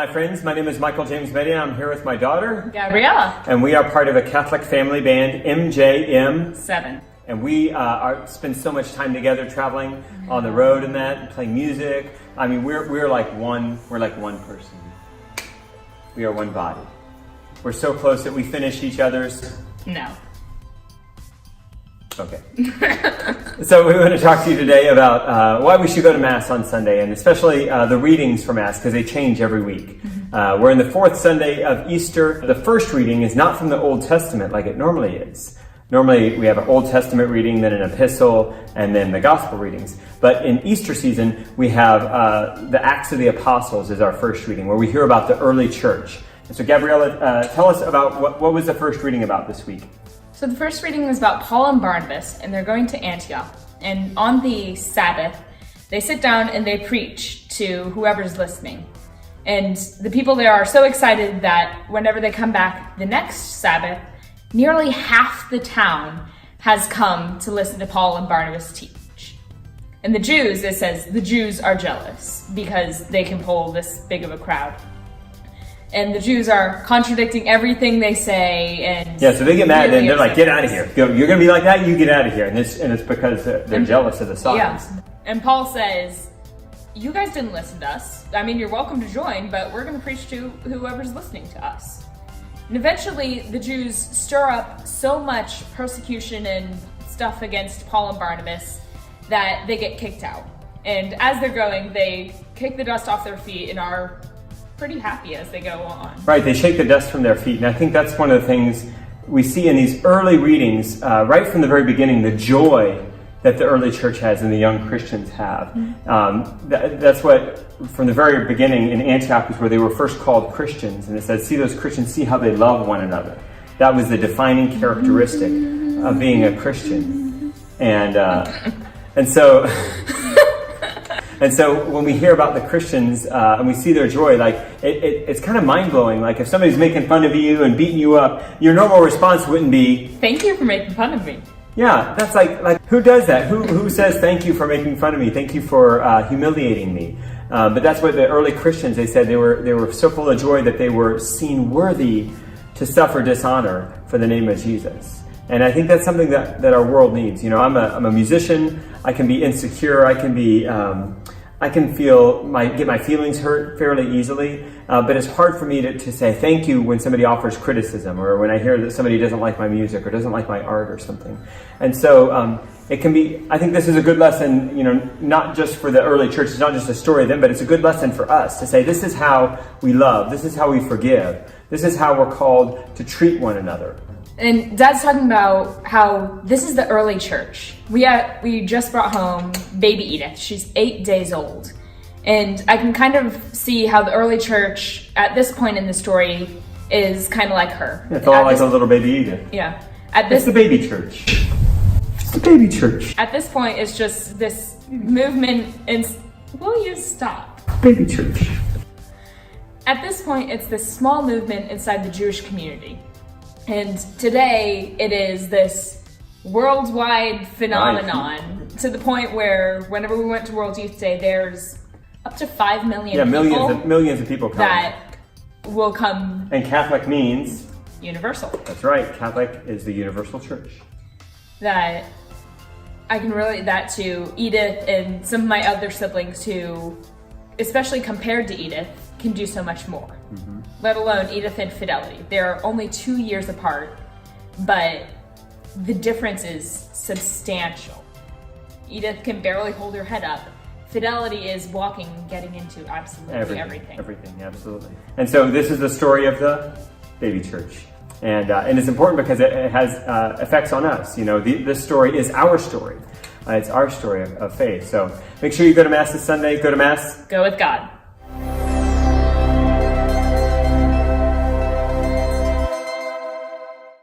my friends. My name is Michael James Medina. I'm here with my daughter, Gabriella. And we are part of a Catholic family band, MJM7. And we spend so much time together traveling on the road and that, and playing music. I mean, we're like one person. We are one body. We're so close that we finish each other's. No. Okay. So we want to talk to you today about why we should go to Mass on Sunday, and especially the readings for Mass, because they change every week. We're in the fourth Sunday of Easter. The first reading is not from the Old Testament like it normally is. Normally we have an Old Testament reading, then an epistle, and then the Gospel readings. But in Easter season, we have the Acts of the Apostles is our first reading, where we hear about the early church. And so Gabriella, tell us about what was the first reading about this week? So the first reading was about Paul and Barnabas, and they're going to Antioch. And on the Sabbath, they sit down and they preach to whoever's listening. And the people there are so excited that whenever they come back the next Sabbath, nearly half the town has come to listen to Paul and Barnabas teach. And the Jews, it says, the Jews are jealous because they can pull this big of a crowd. And the Jews are contradicting everything they say, and yeah, so they get mad, and they're like, "Get out of here! You're going to be like that. You get out of here!" And it's because they're jealous of the signs. Yeah. And Paul says, "You guys didn't listen to us. I mean, you're welcome to join, but we're going to preach to whoever's listening to us." And eventually, the Jews stir up so much persecution and stuff against Paul and Barnabas that they get kicked out. And as they're going, they kick the dust off their feet and are pretty happy as they go on. Right, they shake the dust from their feet. And I think that's one of the things we see in these early readings, right from the very beginning, the joy that the early church has and the young Christians have. That's what, from the very beginning in Antioch, is where they were first called Christians. And it says, see those Christians, see how they love one another. That was the defining characteristic of being a Christian. And so... And so when we hear about the Christians and we see their joy, like it's kind of mind-blowing. Like if somebody's making fun of you and beating you up, your normal response wouldn't be, "Thank you for making fun of me." Yeah, that's like who does that? Who says thank you for making fun of me? Thank you for humiliating me. But that's what the early Christians, they said they were so full of joy that they were seen worthy to suffer dishonor for the name of Jesus. And I think that's something that our world needs. You know, I'm a musician. I can be insecure. I can be, I can get my feelings hurt fairly easily. But it's hard for me to say thank you when somebody offers criticism, or when I hear that somebody doesn't like my music or doesn't like my art or something. And so it can be. I think this is a good lesson. You know, not just for the early church. It's not just a story of them, but it's a good lesson for us to say this is how we love. This is how we forgive. This is how we're called to treat one another. And Dad's talking about how this is the early church. We just brought home baby Edith. She's 8 days old. And I can kind of see how the early church, at this point in the story, is kind of like her. It's all like a little baby Edith. Yeah. It's the baby church. It's the baby church. At this point, it's just this movement, and will you stop? Baby church. At this point, it's this small movement inside the Jewish community. And today, it is this worldwide phenomenon, to the point where whenever we went to World Youth Day, there's up to 5 million millions of people come. That will come. And Catholic means? Universal. That's right. Catholic is the universal church. That I can relate that to Edith and some of my other siblings who, especially compared to Edith, can do so much more. Let alone Edith and Fidelity. They're only 2 years apart, but the difference is substantial. Edith can barely hold her head up. Fidelity is walking and getting into absolutely everything. Everything, absolutely. And so this is the story of the baby church. And it's important because it has effects on us. You know, this story is our story. It's our story of faith. So make sure you go to Mass this Sunday. Go to Mass. Go with God.